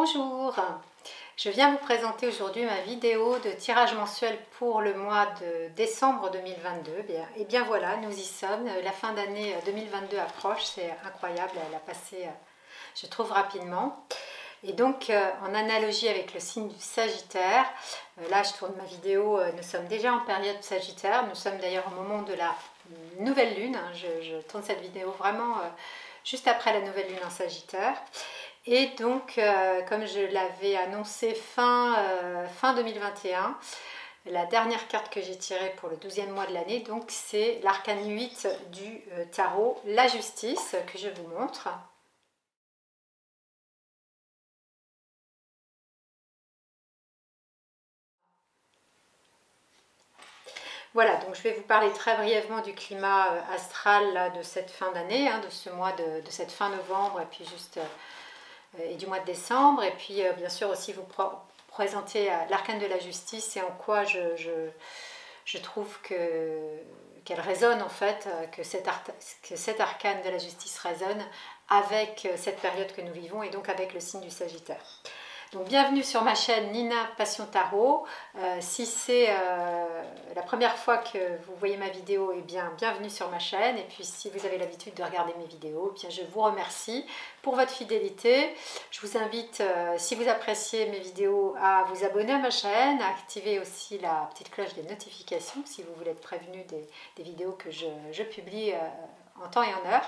Bonjour, je viens vous présenter aujourd'hui ma vidéo de tirage mensuel pour le mois de décembre 2022. Et bien voilà, nous y sommes, la fin d'année 2022 approche, c'est incroyable, elle a passé, je trouve, rapidement. Et donc en analogie avec le signe du Sagittaire, là je tourne ma vidéo, nous sommes déjà en période Sagittaire, nous sommes d'ailleurs au moment de la nouvelle lune, je tourne cette vidéo vraiment juste après la nouvelle lune en Sagittaire. Et donc, comme je l'avais annoncé fin 2021, la dernière carte que j'ai tirée pour le 12e mois de l'année, donc c'est l'arcane 8 du tarot, la justice, que je vous montre. Voilà, donc je vais vous parler très brièvement du climat astral là, de cette fin d'année, de ce mois de cette fin novembre, et puis juste et du mois de décembre, et puis bien sûr aussi vous présenter l'arcane de la justice et en quoi je trouve qu'elle résonne en fait, que cet arcane de la justice résonne avec cette période que nous vivons et donc avec le signe du Sagittaire. Donc bienvenue sur ma chaîne Nina Passion Tarot. Si c'est la première fois que vous voyez ma vidéo, eh bien bienvenue sur ma chaîne. Et puis si vous avez l'habitude de regarder mes vidéos, eh bien je vous remercie pour votre fidélité. Je vous invite, si vous appréciez mes vidéos, à vous abonner à ma chaîne, à activer aussi la petite cloche des notifications si vous voulez être prévenu des vidéos que je publie en temps et en heure.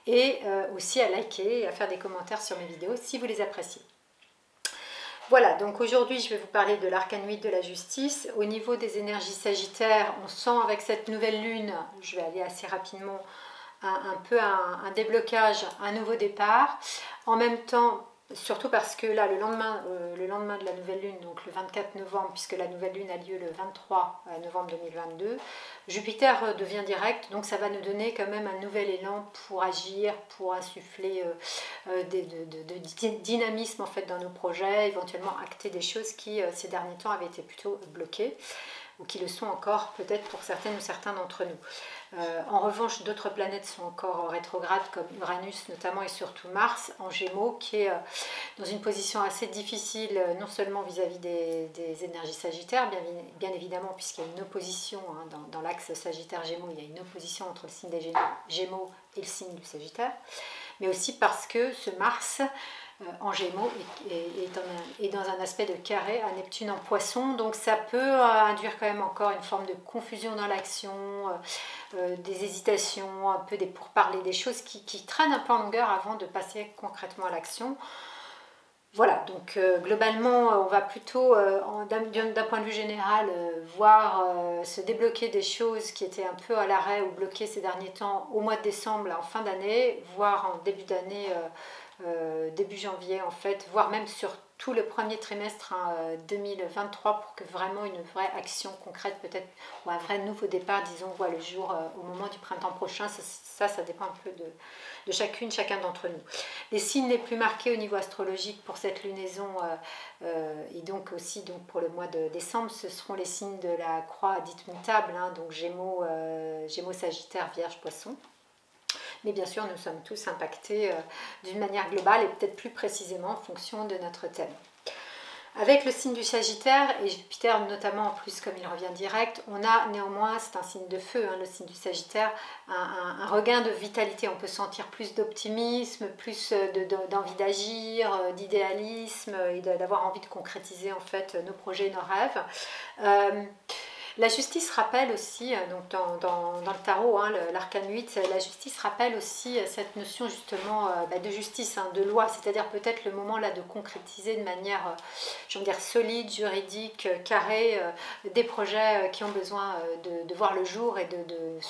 Et aussi à liker et à faire des commentaires sur mes vidéos si vous les appréciez. Voilà, donc aujourd'hui je vais vous parler de l'arcane 8 de la justice. Au niveau des énergies sagittaires, on sent avec cette nouvelle lune, je vais aller assez rapidement, un déblocage, un nouveau départ. En même temps, surtout parce que là, le lendemain de la nouvelle lune, donc le 24 novembre, puisque la nouvelle lune a lieu le 23 novembre 2022, Jupiter devient direct, donc ça va nous donner quand même un nouvel élan pour agir, pour insuffler de dynamisme en fait dans nos projets, éventuellement acter des choses qui ces derniers temps avaient été plutôt bloquées, ou qui le sont encore peut-être pour certaines ou certains d'entre nous. En revanche, d'autres planètes sont encore rétrogrades comme Uranus notamment et surtout Mars en Gémeaux qui est dans une position assez difficile non seulement vis-à-vis des énergies sagittaires, bien évidemment puisqu'il y a une opposition dans l'axe Sagittaire-Gémeaux, il y a une opposition entre le signe des Gémeaux et le signe du Sagittaire, mais aussi parce que ce Mars en Gémeaux est dans un aspect de carré à Neptune en Poisson, donc ça peut induire quand même encore une forme de confusion dans l'action, des hésitations, un peu des pourparlers, des choses qui traînent un peu en longueur avant de passer concrètement à l'action. Voilà, donc globalement, on va plutôt, d'un point de vue général, voir se débloquer des choses qui étaient un peu à l'arrêt ou bloquées ces derniers temps au mois de décembre, là, en fin d'année, voire en début d'année, début janvier en fait, voire même sur tout le premier trimestre 2023 pour que vraiment une vraie action concrète peut-être, ou un vrai nouveau départ, disons, voit le jour au moment du printemps prochain. Ça dépend un peu de chacun d'entre nous. Les signes les plus marqués au niveau astrologique pour cette lunaison et donc aussi pour le mois de décembre, ce seront les signes de la croix dite mutable, donc Gémeaux, Sagittaire, Vierge, Poisson. Mais bien sûr, nous sommes tous impactés d'une manière globale et peut-être plus précisément en fonction de notre thème. Avec le signe du Sagittaire, et Jupiter notamment en plus comme il revient direct, on a néanmoins, c'est un signe de feu, le signe du Sagittaire, un regain de vitalité. On peut sentir plus d'optimisme, plus d'envie d'agir, d'idéalisme et d'avoir envie de concrétiser en fait nos projets et nos rêves. La justice rappelle aussi, donc dans le tarot, l'arcane 8, la justice rappelle aussi cette notion justement de justice, de loi, c'est-à-dire peut-être le moment là de concrétiser de manière, je veux dire, solide, juridique, carrée, des projets qui ont besoin de voir le jour et de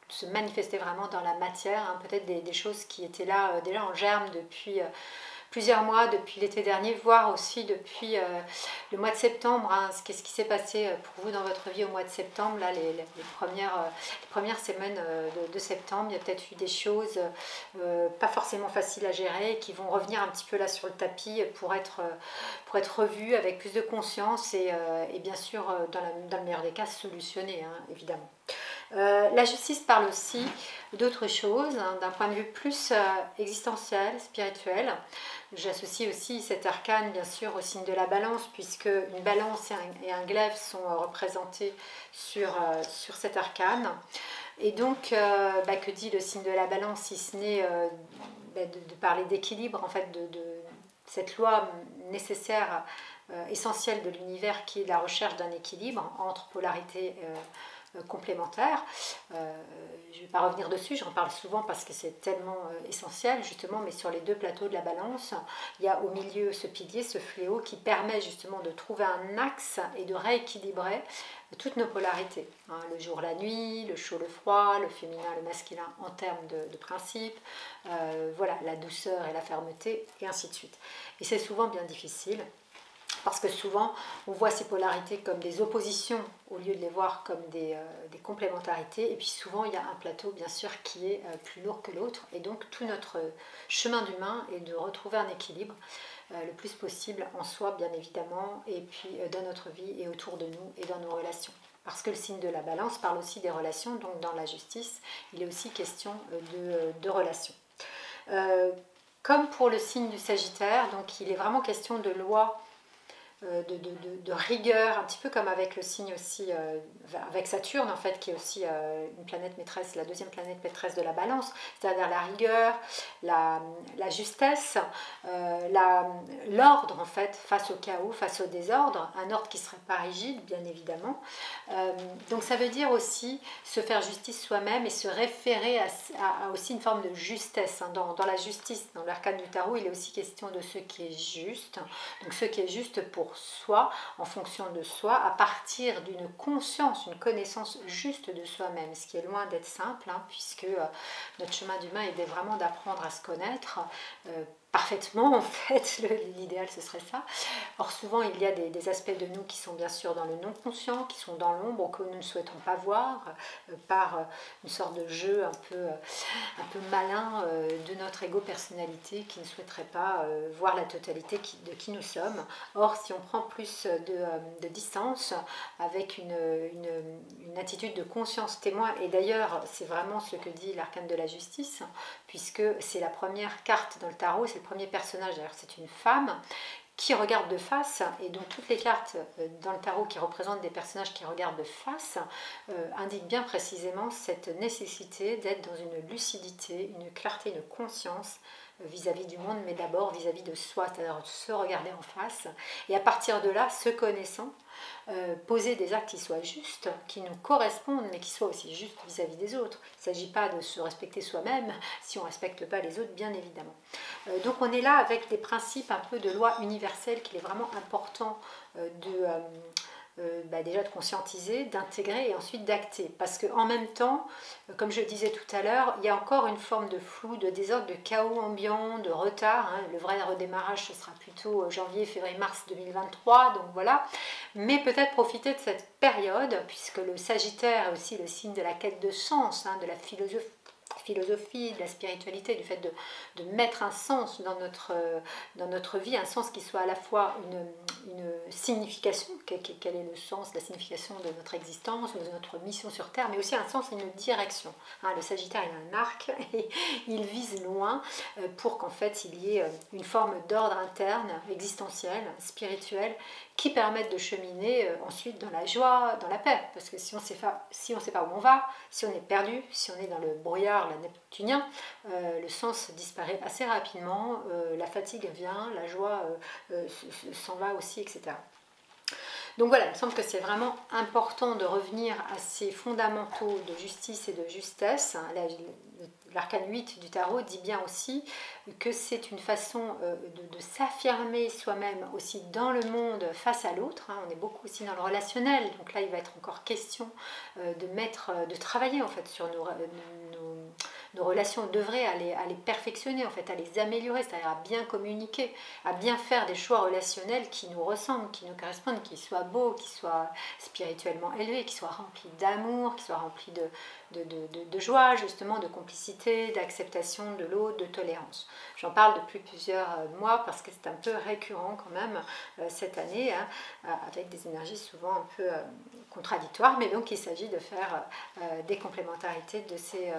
se manifester vraiment dans la matière, peut-être des choses qui étaient là déjà en germe depuis plusieurs mois, depuis l'été dernier, voire aussi depuis le mois de septembre. Qu'est-ce qui s'est passé pour vous dans votre vie au mois de septembre, là, les premières semaines de septembre. Il y a peut-être eu des choses pas forcément faciles à gérer qui vont revenir un petit peu là sur le tapis pour être revues avec plus de conscience et bien sûr, dans le meilleur des cas, solutionnées, évidemment. La justice parle aussi d'autres choses, hein, d'un point de vue plus existentiel, spirituel. J'associe aussi cet arcane bien sûr au signe de la balance, puisque une balance et un glaive sont représentés sur cet arcane. Et donc, que dit le signe de la balance si ce n'est de parler d'équilibre, en fait, de cette loi nécessaire, essentielle de l'univers, qui est la recherche d'un équilibre entre polarités complémentaires. Je ne vais pas revenir dessus, j'en parle souvent parce que c'est tellement essentiel justement, mais sur les deux plateaux de la balance, il y a au milieu ce pilier, ce fléau qui permet justement de trouver un axe et de rééquilibrer toutes nos polarités, hein, le jour, la nuit, le chaud, le froid, le féminin, le masculin en termes de principes, voilà, la douceur et la fermeté, et ainsi de suite. Et c'est souvent bien difficile, parce que souvent on voit ces polarités comme des oppositions au lieu de les voir comme des complémentarités, et puis souvent il y a un plateau bien sûr qui est plus lourd que l'autre, et donc tout notre chemin d'humain est de retrouver un équilibre le plus possible en soi bien évidemment, et puis dans notre vie et autour de nous et dans nos relations. Parce que le signe de la balance parle aussi des relations, donc dans la justice, il est aussi question de relations. Comme pour le signe du Sagittaire, donc il est vraiment question de loi, de rigueur, un petit peu comme avec le signe aussi, avec Saturne en fait, qui est aussi une planète maîtresse, la deuxième planète maîtresse de la balance, c'est-à-dire la rigueur, la justesse, l'ordre en fait, face au chaos, face au désordre, un ordre qui ne serait pas rigide bien évidemment. Donc ça veut dire aussi se faire justice soi-même et se référer à aussi une forme de justesse, hein. Dans la justice, dans l'arcane du tarot, il est aussi question de ce qui est juste, donc ce qui est juste pour soi, en fonction de soi, à partir d'une conscience, une connaissance juste de soi-même, ce qui est loin d'être simple, hein, puisque notre chemin d'humain est vraiment d'apprendre à se connaître parfaitement, en fait, l'idéal ce serait ça. Or souvent il y a des aspects de nous qui sont bien sûr dans le non-conscient, qui sont dans l'ombre, que nous ne souhaitons pas voir, par une sorte de jeu un peu malin de notre ego-personnalité, qui ne souhaiterait pas voir la totalité de qui nous sommes. Or si on prend plus de distance, avec une attitude de conscience témoin, et d'ailleurs c'est vraiment ce que dit l'arcane de la justice, puisque c'est la première carte dans le tarot, c'est le premier personnage, d'ailleurs c'est une femme qui regarde de face, et donc toutes les cartes dans le tarot qui représentent des personnages qui regardent de face indiquent bien précisément cette nécessité d'être dans une lucidité, une clarté, une conscience vis-à-vis du monde, mais d'abord vis-à-vis de soi, c'est-à-dire se regarder en face, et à partir de là, se connaissant, poser des actes qui soient justes, qui nous correspondent, mais qui soient aussi justes vis-à-vis des autres. Il ne s'agit pas de se respecter soi-même si on ne respecte pas les autres, bien évidemment. Donc on est là avec des principes un peu de loi universelle qu'il est vraiment important déjà de conscientiser, d'intégrer et ensuite d'acter. Parce qu'en même temps, comme je le disais tout à l'heure, il y a encore une forme de flou, de désordre, de chaos ambiant, de retard, hein. Le vrai redémarrage, ce sera plutôt janvier, février, mars 2023, donc voilà. Mais peut-être profiter de cette période, puisque le Sagittaire est aussi le signe de la quête de sens, hein, de la philosophie, de la spiritualité, du fait de mettre un sens dans notre vie, un sens qui soit à la fois une signification, quel est le sens, la signification de notre existence, de notre mission sur Terre, mais aussi un sens et une direction. Hein, le Sagittaire, il a un arc et il vise loin pour qu'en fait il y ait une forme d'ordre interne, existentiel, spirituel, qui permettent de cheminer ensuite dans la joie, dans la paix. Parce que si on ne sait pas où on va, si on est perdu, si on est dans le brouillard, la neptunien, le sens disparaît assez rapidement, la fatigue vient, la joie s'en va aussi, etc. Donc voilà, il me semble que c'est vraiment important de revenir à ces fondamentaux de justice et de justesse. L'arcane 8 du tarot dit bien aussi que c'est une façon de s'affirmer soi-même aussi dans le monde face à l'autre. On est beaucoup aussi dans le relationnel, donc là il va être encore question de travailler en fait sur nos relations, d'œuvrer à les perfectionner, en fait, à les améliorer, c'est-à-dire à bien communiquer, à bien faire des choix relationnels qui nous ressemblent, qui nous correspondent, qui soient beaux, qui soient spirituellement élevés, qui soient remplis d'amour, qui soient remplis de joie, justement, de complicité, d'acceptation de l'autre, de tolérance. J'en parle depuis plusieurs mois parce que c'est un peu récurrent quand même cette année, hein, avec des énergies souvent un peu contradictoires, mais donc il s'agit de faire des complémentarités de ces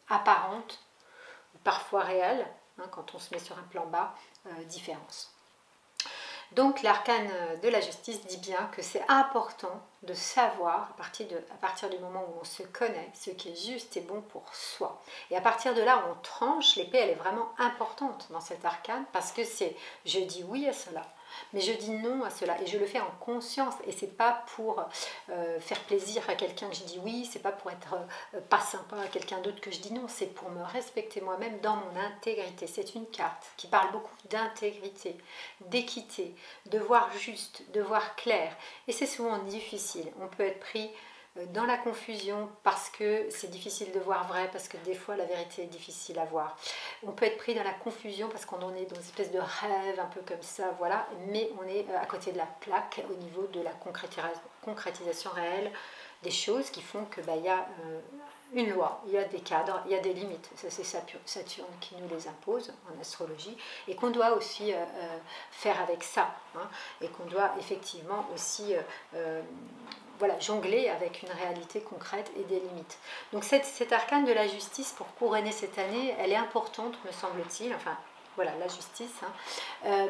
apparentes, ou parfois réelles, hein, quand on se met sur un plan bas, différences. Donc l'arcane de la justice dit bien que c'est important de savoir, à partir du moment où on se connaît, ce qui est juste et bon pour soi. Et à partir de là, on tranche, l'épée elle est vraiment importante dans cet arcane, parce que c'est je dis oui à cela, mais je dis non à cela, et je le fais en conscience, et c'est pas pour faire plaisir à quelqu'un que je dis oui, c'est pas pour être pas sympa à quelqu'un d'autre que je dis non, c'est pour me respecter moi-même dans mon intégrité. C'est une carte qui parle beaucoup d'intégrité, d'équité, de voir juste, de voir clair, et c'est souvent difficile. On peut être pris dans la confusion parce que c'est difficile de voir vrai, parce que des fois la vérité est difficile à voir. On peut être pris dans la confusion parce qu'on en est dans une espèce de rêve un peu comme ça, voilà, mais on est à côté de la plaque au niveau de la concrétisation réelle des choses qui font que y a une loi, il y a des cadres, il y a des limites. Ça, c'est Saturne qui nous les impose en astrologie, et qu'on doit aussi faire avec ça, hein, et qu'on doit effectivement aussi voilà, jongler avec une réalité concrète et des limites. Donc cette arcane de la justice pour couronner cette année, elle est importante, me semble-t-il. Enfin, voilà, la justice. Hein.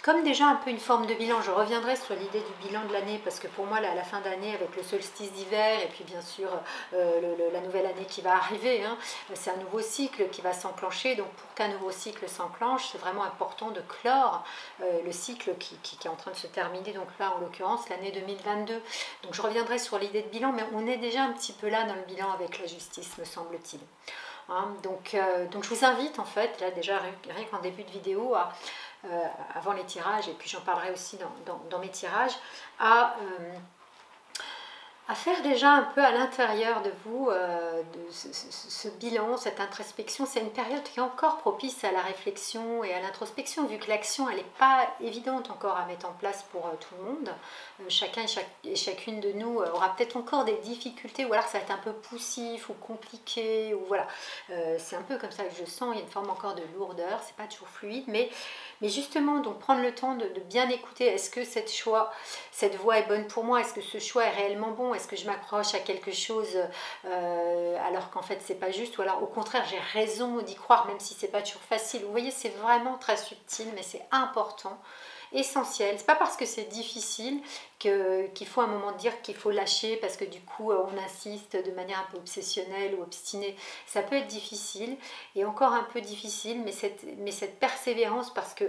Comme déjà un peu une forme de bilan, je reviendrai sur l'idée du bilan de l'année, parce que pour moi, la fin d'année, avec le solstice d'hiver, et puis bien sûr la nouvelle année qui va arriver, hein, c'est un nouveau cycle qui va s'enclencher. Donc pour qu'un nouveau cycle s'enclenche, c'est vraiment important de clore le cycle qui est en train de se terminer, donc là en l'occurrence l'année 2022. Donc je reviendrai sur l'idée de bilan, mais on est déjà un petit peu là dans le bilan avec la justice, me semble-t-il. Hein, donc je vous invite en fait, là déjà rien qu'en début de vidéo, avant les tirages, et puis j'en parlerai aussi dans mes tirages, à faire déjà un peu à l'intérieur de vous de ce bilan, cette introspection. C'est une période qui est encore propice à la réflexion et à l'introspection, vu que l'action elle n'est pas évidente encore à mettre en place pour tout le monde. Chacun et chacune de nous aura peut-être encore des difficultés, ou alors ça va être un peu poussif ou compliqué, ou voilà. C'est un peu comme ça que je sens, il y a une forme encore de lourdeur, c'est pas toujours fluide, mais justement, donc prendre le temps de bien écouter. Est-ce que cette voie est bonne pour moi? Est-ce que ce choix est réellement bon? Est-ce que je m'accroche à quelque chose alors qu'en fait c'est pas juste? Ou alors au contraire j'ai raison d'y croire même si c'est pas toujours facile? Vous voyez, c'est vraiment très subtil, mais c'est important, essentiel. C'est pas parce que c'est difficile qu'il faut à un moment dire qu'il faut lâcher parce que du coup on insiste de manière un peu obsessionnelle ou obstinée. Ça peut être difficile, et encore un peu difficile, mais cette persévérance, parce que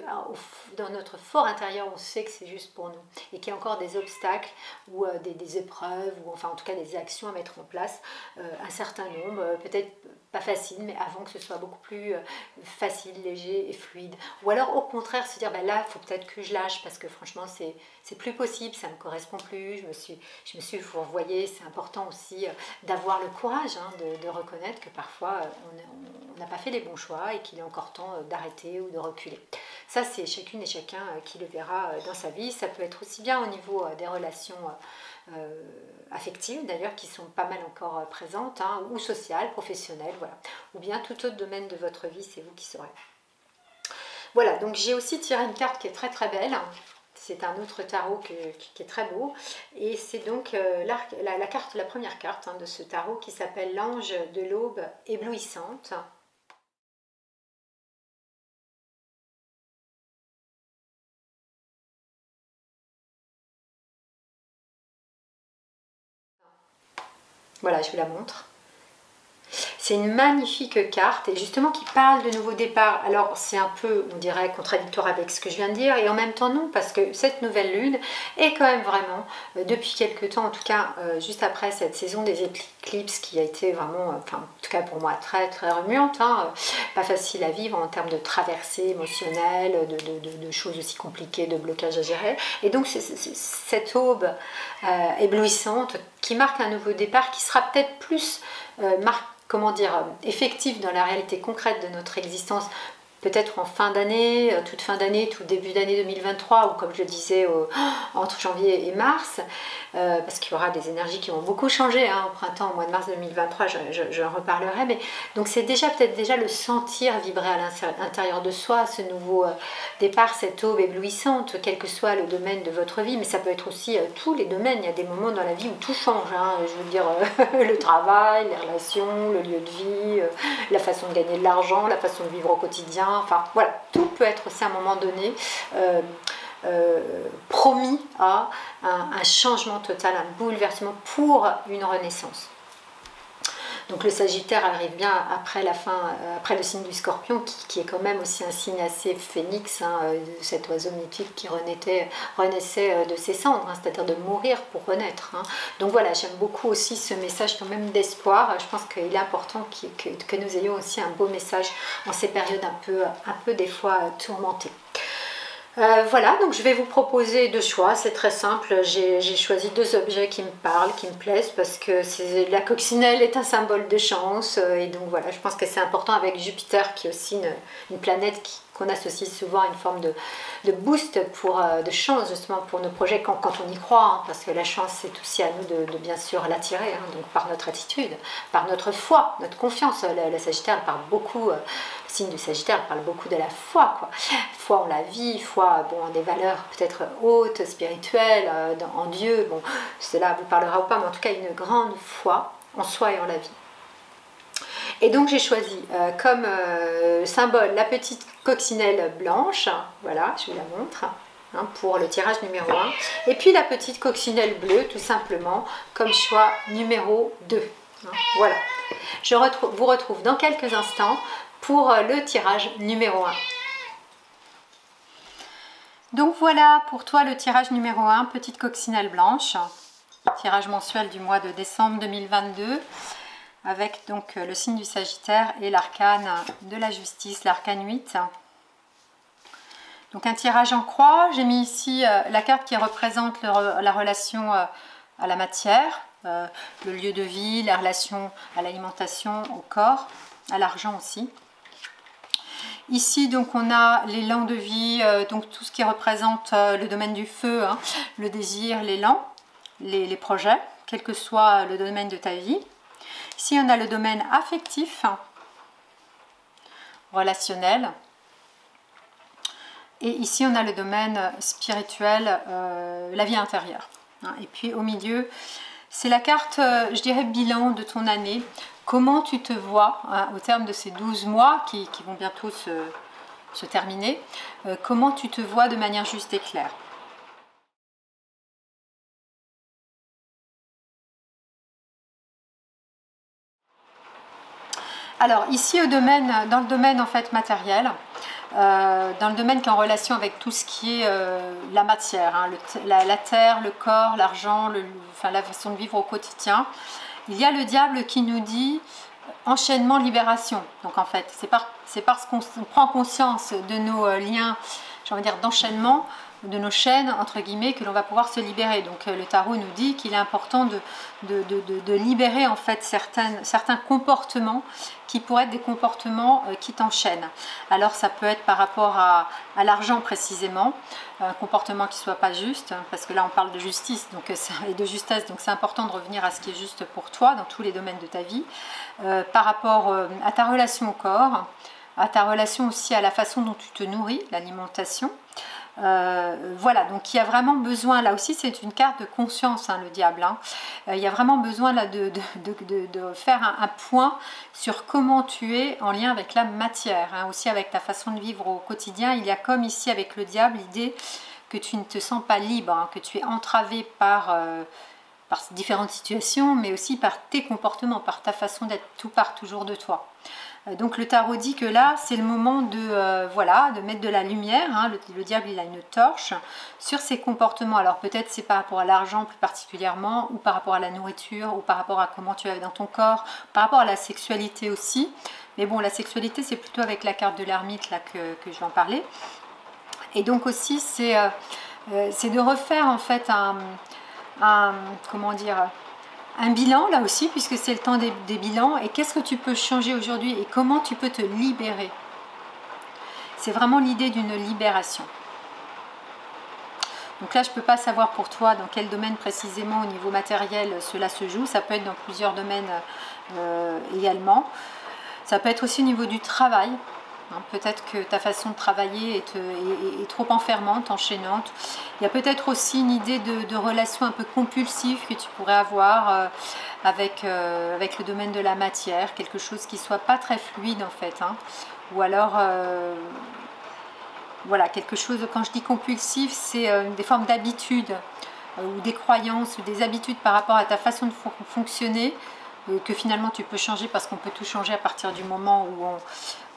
dans notre fort intérieur on sait que c'est juste pour nous, et qu'il y a encore des obstacles ou des épreuves, ou enfin en tout cas des actions à mettre en place, un certain nombre, peut-être pas facile, mais avant que ce soit beaucoup plus facile, léger et fluide. Ou alors au contraire se dire là il faut peut-être que je lâche parce que franchement c'est plus possible, ça ne me correspond plus, je me suis fourvoyée. C'est important aussi d'avoir le courage, hein, de reconnaître que parfois on n'a pas fait les bons choix et qu'il est encore temps d'arrêter ou de reculer. Ça c'est chacune et chacun qui le verra dans sa vie. Ça peut être aussi bien au niveau des relations affectives d'ailleurs, qui sont pas mal encore présentes, hein, ou sociales, professionnelles, voilà. Ou bien tout autre domaine de votre vie, c'est vous qui saurez. Voilà, donc j'ai aussi tiré une carte qui est très très belle. C'est un autre tarot qui est très beau, et c'est donc la première carte, hein, de ce tarot, qui s'appelle l'ange de l'aube éblouissante. Voilà, je vous la montre. C'est une magnifique carte, et justement qui parle de nouveau départ. Alors c'est un peu, on dirait, contradictoire avec ce que je viens de dire, et en même temps non, parce que cette nouvelle lune est quand même vraiment, depuis quelques temps, en tout cas juste après cette saison des éclipses qui a été vraiment, enfin en tout cas pour moi très très remuante, hein, pas facile à vivre en termes de traversée émotionnelle, de choses aussi compliquées, de blocages à gérer. Et donc c'est cette aube éblouissante qui marque un nouveau départ, qui sera peut-être plus comment dire, effectif dans la réalité concrète de notre existence, peut-être en fin d'année, toute fin d'année, tout début d'année 2023, ou comme je le disais, entre janvier et mars, parce qu'il y aura des énergies qui vont beaucoup changer hein, au printemps, au mois de mars 2023, je en reparlerai, mais donc c'est peut-être déjà le sentir vibrer à l'intérieur de soi, ce nouveau départ, cette aube éblouissante, quel que soit le domaine de votre vie, mais ça peut être aussi tous les domaines, il y a des moments dans la vie où tout change, hein, je veux dire le travail, les relations, le lieu de vie, la façon de gagner de l'argent, la façon de vivre au quotidien, enfin voilà, tout peut être aussi à un moment donné promis à un changement total, un bouleversement pour une renaissance. Donc le Sagittaire arrive bien après la fin, après le signe du Scorpion, qui est quand même aussi un signe assez phénix, hein, de cet oiseau mythique qui renaissait de ses cendres, hein, c'est-à-dire de mourir pour renaître. Hein. Donc voilà, j'aime beaucoup aussi ce message quand même d'espoir. Je pense qu'il est important que nous ayons aussi un beau message en ces périodes un peu des fois tourmentées. Voilà, donc je vais vous proposer deux choix, c'est très simple, j'ai choisi deux objets qui me parlent, qui me plaisent, parce que la coccinelle est un symbole de chance, et donc voilà, je pense que c'est important avec Jupiter, qui est aussi une planète qu'on associe souvent à une forme de boost, de chance justement pour nos projets quand on y croit, hein, parce que la chance c'est aussi à nous de bien sûr l'attirer, hein, donc par notre attitude, par notre foi, notre confiance. Le Sagittaire elle parle beaucoup, le signe du Sagittaire parle beaucoup de la foi, quoi. Foi en la vie, foi en des valeurs peut-être hautes, spirituelles, en Dieu, bon, cela vous parlera ou pas, mais en tout cas une grande foi en soi et en la vie. Et donc j'ai choisi comme symbole la petite coccinelle blanche, voilà, je vous la montre, hein, pour le tirage numéro 1, et puis la petite coccinelle bleue, tout simplement, comme choix numéro 2. Hein, voilà, vous retrouve dans quelques instants pour le tirage numéro 1. Donc voilà pour toi le tirage numéro 1, petite coccinelle blanche, tirage mensuel du mois de décembre 2022. Avec donc le signe du Sagittaire et l'arcane de la justice, l'arcane 8. Donc un tirage en croix, j'ai mis ici la carte qui représente la relation à la matière, le lieu de vie, la relation à l'alimentation, au corps, à l'argent aussi. Ici donc on a l'élan de vie, donc tout ce qui représente le domaine du feu, hein, le désir, l'élan, les projets, quel que soit le domaine de ta vie. Ici, on a le domaine affectif, relationnel. Et ici, on a le domaine spirituel, la vie intérieure. Et puis, au milieu, c'est la carte, je dirais, bilan de ton année. Comment tu te vois hein, au terme de ces 12 mois qui vont bientôt se terminer. Comment tu te vois de manière juste et claire. Alors ici dans le domaine en fait matériel, dans le domaine qui est en relation avec tout ce qui est la matière, hein, la terre, le corps, l'argent, enfin, la façon de vivre au quotidien, il y a le diable qui nous dit enchaînement, libération. Donc en fait, c'est parce qu'on prend conscience de nos liens, j'ai envie de dire d'enchaînement, de nos chaînes, entre guillemets, que l'on va pouvoir se libérer. Donc le tarot nous dit qu'il est important de libérer en fait certains comportements qui pourraient être des comportements qui t'enchaînent. Alors ça peut être par rapport à l'argent précisément, un comportement qui ne soit pas juste, parce que là on parle de justice et de justesse, donc c'est important de revenir à ce qui est juste pour toi dans tous les domaines de ta vie, par rapport à ta relation au corps, à ta relation aussi à la façon dont tu te nourris, l'alimentation. Voilà, donc il y a vraiment besoin, là aussi c'est une carte de conscience, hein, le diable, hein. Il y a vraiment besoin là de faire un point sur comment tu es en lien avec la matière, hein, aussi avec ta façon de vivre au quotidien. Il y a comme ici avec le diable l'idée que tu ne te sens pas libre, hein, que tu es entravé par différentes situations, mais aussi par tes comportements, par ta façon d'être, tout part toujours de toi. Donc le tarot dit que là c'est le moment de mettre de la lumière, hein. Le diable il a une torche sur ses comportements. Alors peut-être c'est par rapport à l'argent plus particulièrement, ou par rapport à la nourriture, ou par rapport à comment tu es dans ton corps, par rapport à la sexualité aussi. Mais bon, la sexualité c'est plutôt avec la carte de l'ermite là que je vais en parler. Et donc aussi c'est de refaire en fait comment dire, un bilan là aussi, puisque c'est le temps des bilans, et qu'est-ce que tu peux changer aujourd'hui et comment tu peux te libérer. C'est vraiment l'idée d'une libération. Donc là, je ne peux pas savoir pour toi dans quel domaine précisément au niveau matériel cela se joue. Ça peut être dans plusieurs domaines également. Ça peut être aussi au niveau du travail. Peut-être que ta façon de travailler est trop enfermante, enchaînante. Il y a peut-être aussi une idée de relation un peu compulsive que tu pourrais avoir avec le domaine de la matière. Quelque chose qui ne soit pas très fluide en fait. Ou alors... voilà, quelque chose, quand je dis compulsif, c'est des formes d'habitudes ou des croyances ou des habitudes par rapport à ta façon de fonctionner que finalement tu peux changer parce qu'on peut tout changer à partir du moment où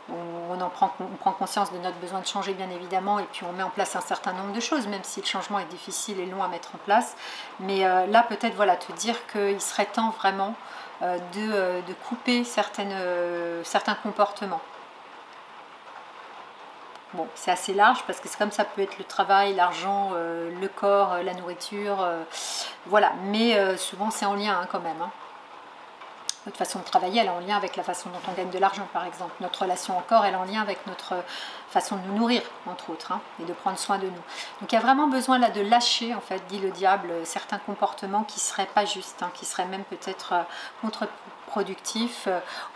on prend conscience de notre besoin de changer bien évidemment et puis on met en place un certain nombre de choses même si le changement est difficile et long à mettre en place. Mais là peut-être voilà, te dire qu'il serait temps vraiment de couper certains comportements. Bon, c'est assez large parce que c'est comme ça peut être le travail, l'argent, le corps, la nourriture, voilà. Mais souvent c'est en lien quand même. Notre façon de travailler, elle est en lien avec la façon dont on gagne de l'argent par exemple. Notre relation au corps, elle est en lien avec notre façon de nous nourrir, entre autres, et de prendre soin de nous. Donc il y a vraiment besoin là de lâcher, en fait, dit le diable, certains comportements qui ne seraient pas justes, qui seraient même peut-être contre-productifs,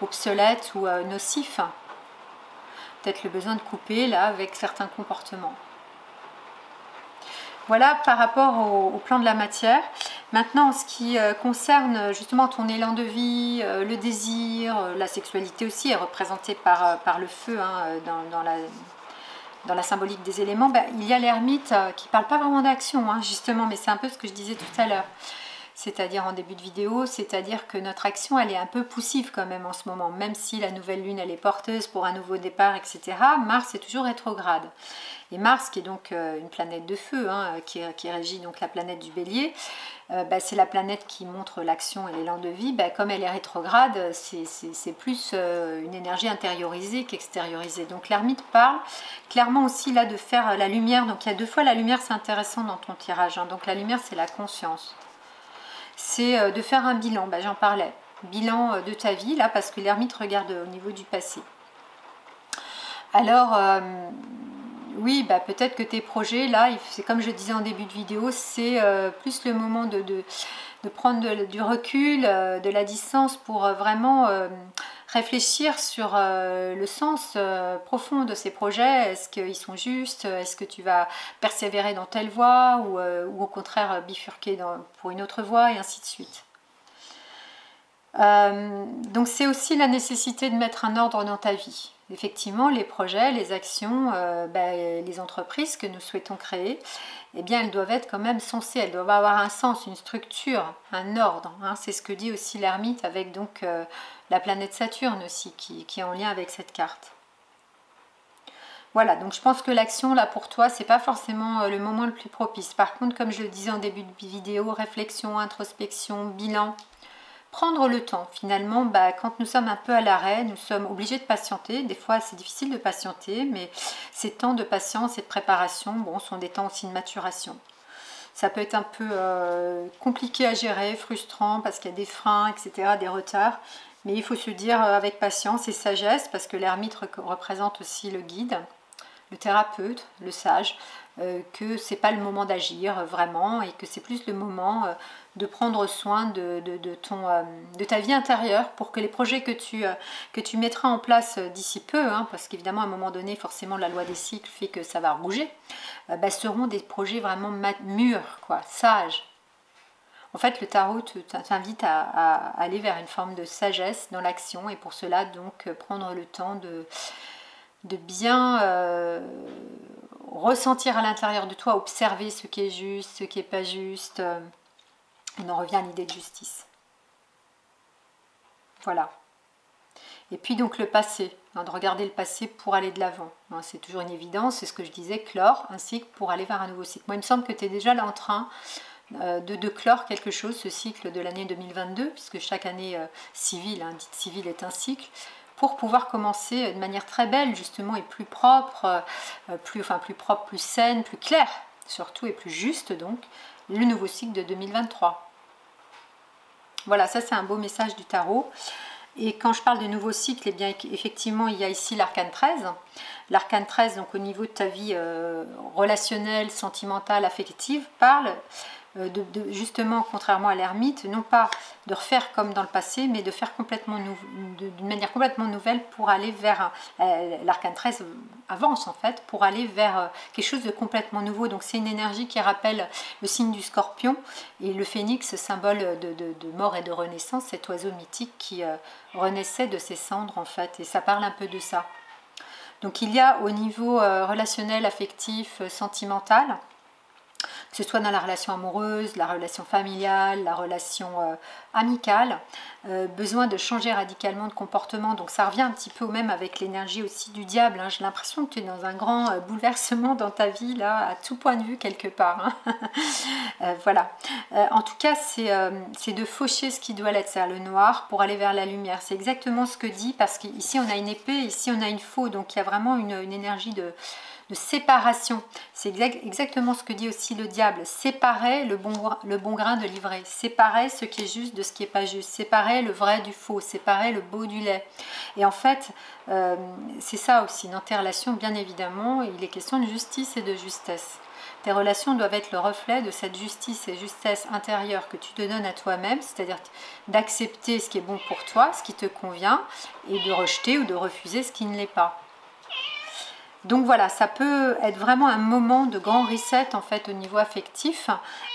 obsolètes ou nocifs. Peut-être le besoin de couper là avec certains comportements. Voilà par rapport au plan de la matière. Maintenant, en ce qui concerne justement ton élan de vie, le désir, la sexualité aussi est représentée par le feu dans la symbolique des éléments. Il y a l'ermite qui ne parle pas vraiment d'action, justement, mais c'est un peu ce que je disais tout à l'heure. C'est-à-dire en début de vidéo, c'est-à-dire que notre action, elle est un peu poussive quand même en ce moment, même si la nouvelle lune, elle est porteuse pour un nouveau départ, etc. Mars est toujours rétrograde. Et Mars, qui est donc une planète de feu, qui régit donc la planète du Bélier, c'est la planète qui montre l'action et l'élan de vie. Comme elle est rétrograde, c'est plus une énergie intériorisée qu'extériorisée. Donc l'ermite parle clairement aussi là de faire la lumière. Donc il y a 2 fois la lumière, c'est intéressant dans ton tirage. Donc la lumière, c'est la conscience. C'est de faire un bilan, j'en parlais, bilan de ta vie, là, parce que l'ermite regarde au niveau du passé. Alors, oui, peut-être que tes projets, là, c'est comme je disais en début de vidéo, c'est plus le moment de prendre du recul, de la distance pour vraiment réfléchir sur le sens profond de ces projets. Est-ce qu'ils sont justes? Est-ce que tu vas persévérer dans telle voie ou au contraire bifurquer pour une autre voie et ainsi de suite. Donc c'est aussi la nécessité de mettre un ordre dans ta vie. Effectivement, les projets, les actions, les entreprises que nous souhaitons créer, eh bien, elles doivent être quand même sensées, elles doivent avoir un sens, une structure, un ordre. C'est ce que dit aussi l'ermite avec donc la planète Saturne aussi, qui est en lien avec cette carte. Voilà, donc je pense que l'action là pour toi, c'est pas forcément le moment le plus propice. Par contre, comme je le disais en début de vidéo, réflexion, introspection, bilan. Prendre le temps, finalement, quand nous sommes un peu à l'arrêt, nous sommes obligés de patienter. Des fois, c'est difficile de patienter, mais ces temps de patience et de préparation, sont des temps aussi de maturation. Ça peut être un peu compliqué à gérer, frustrant, parce qu'il y a des freins, etc., des retards. Mais il faut se dire avec patience et sagesse, parce que l'ermite représente aussi le guide, le thérapeute, le sage, que c'est pas le moment d'agir vraiment et que c'est plus le moment de prendre soin de ta vie intérieure pour que les projets que tu mettras en place d'ici peu, parce qu'évidemment à un moment donné forcément la loi des cycles fait que ça va bouger, seront des projets vraiment mûrs, sages. En fait, le tarot t'invite à aller vers une forme de sagesse dans l'action et pour cela donc prendre le temps de bien ressentir à l'intérieur de toi, observer ce qui est juste, ce qui n'est pas juste. On en revient à l'idée de justice. Voilà. Et puis donc le passé, de regarder le passé pour aller de l'avant. C'est toujours une évidence, c'est ce que je disais, clore un cycle pour aller vers un nouveau cycle. Moi, il me semble que tu es déjà là en train de clore quelque chose, ce cycle de l'année 2022, puisque chaque année civile, dite civile, est un cycle, pour pouvoir commencer de manière très belle, justement, et plus propre, plus propre, plus saine, plus claire, surtout, et plus juste, donc, le nouveau cycle de 2023. Voilà, ça c'est un beau message du tarot. Et quand je parle de nouveau cycle, eh bien effectivement il y a ici l'arcane 13. L'arcane 13, donc au niveau de ta vie relationnelle, sentimentale, affective, parle justement, contrairement à l'ermite, non pas de refaire comme dans le passé, mais de faire complètement d'une manière complètement nouvelle pour aller vers, l'arcane 13 avance en fait, pour aller vers quelque chose de complètement nouveau. Donc c'est une énergie qui rappelle le signe du scorpion, et le phénix, symbole de mort et de renaissance, cet oiseau mythique qui renaissait de ses cendres en fait, et ça parle un peu de ça. Donc il y a au niveau relationnel, affectif, sentimental, que ce soit dans la relation amoureuse, la relation familiale, la relation amicale, besoin de changer radicalement de comportement. Donc ça revient un petit peu au même avec l'énergie aussi du diable, hein. J'ai l'impression que tu es dans un grand bouleversement dans ta vie, là, à tout point de vue quelque part, hein. Voilà. En tout cas, c'est de faucher ce qui doit l'être, c'est le noir, pour aller vers la lumière. C'est exactement ce que dit, parce qu'ici on a une épée, ici on a une faux, donc il y a vraiment une énergie de séparation. C'est exactement ce que dit aussi le diable. Séparer le bon grain de l'ivraie. Séparer ce qui est juste de ce qui n'est pas juste. Séparer le vrai du faux. Séparer le beau du laid. Et en fait, c'est ça aussi. Dans tes relations, bien évidemment, il est question de justice et de justesse. Tes relations doivent être le reflet de cette justice et justesse intérieure que tu te donnes à toi-même, c'est-à-dire d'accepter ce qui est bon pour toi, ce qui te convient, et de rejeter ou de refuser ce qui ne l'est pas. Donc voilà, ça peut être vraiment un moment de grand reset en fait au niveau affectif,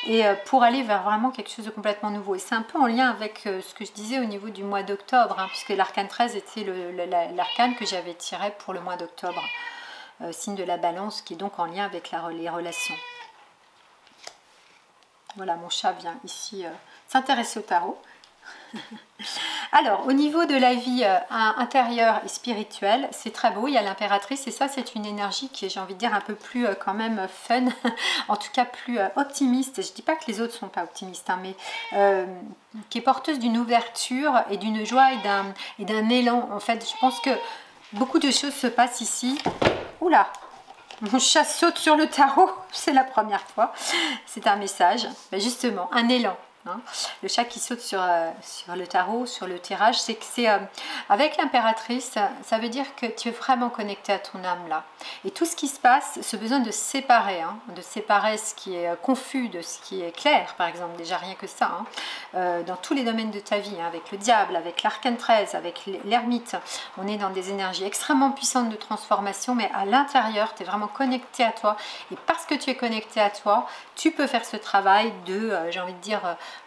et pour aller vers vraiment quelque chose de complètement nouveau. Et c'est un peu en lien avec ce que je disais au niveau du mois d'octobre, hein, puisque l'arcane 13 était l'arcane que j'avais tiré pour le mois d'octobre, signe de la balance, qui est donc en lien avec les relations. Voilà, mon chat vient ici s'intéresser au tarot. Alors, au niveau de la vie intérieure et spirituelle, c'est très beau, il y a l'impératrice, et ça c'est une énergie qui est, j'ai envie de dire, un peu plus quand même fun, en tout cas plus optimiste. Je ne dis pas que les autres ne sont pas optimistes, hein, mais qui est porteuse d'une ouverture et d'une joie et d'un élan. En fait, je pense que beaucoup de choses se passent ici. Oula! Mon chat saute sur le tarot, c'est la première fois. C'est un message, ben justement, un élan. Hein. Le chat qui saute sur le tarot, sur le tirage, c'est que c'est avec l'impératrice, ça veut dire que tu es vraiment connecté à ton âme là. Et tout ce qui se passe, ce besoin de séparer, hein, de séparer ce qui est confus de ce qui est clair, par exemple, déjà rien que ça, hein, dans tous les domaines de ta vie, hein, avec le diable, avec l'arcane 13, avec l'ermite, on est dans des énergies extrêmement puissantes de transformation, mais à l'intérieur, tu es vraiment connecté à toi. Et parce que tu es connecté à toi, tu peux faire ce travail de, j'ai envie de dire,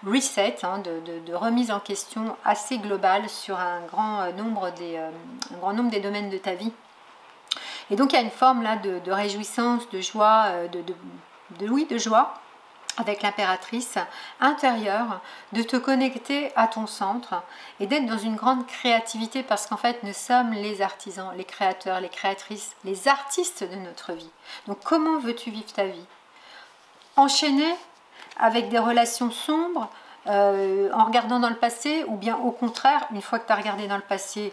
reset, hein, de remise en question assez globale sur un grand nombre des domaines de ta vie. Et donc il y a une forme là de réjouissance, de joie, de joie avec l'impératrice intérieure, de te connecter à ton centre et d'être dans une grande créativité, parce qu'en fait nous sommes les artisans, les créateurs, les créatrices, les artistes de notre vie. Donc comment veux-tu vivre ta vie? Enchaîné avec des relations sombres, en regardant dans le passé, ou bien au contraire, une fois que tu as regardé dans le passé,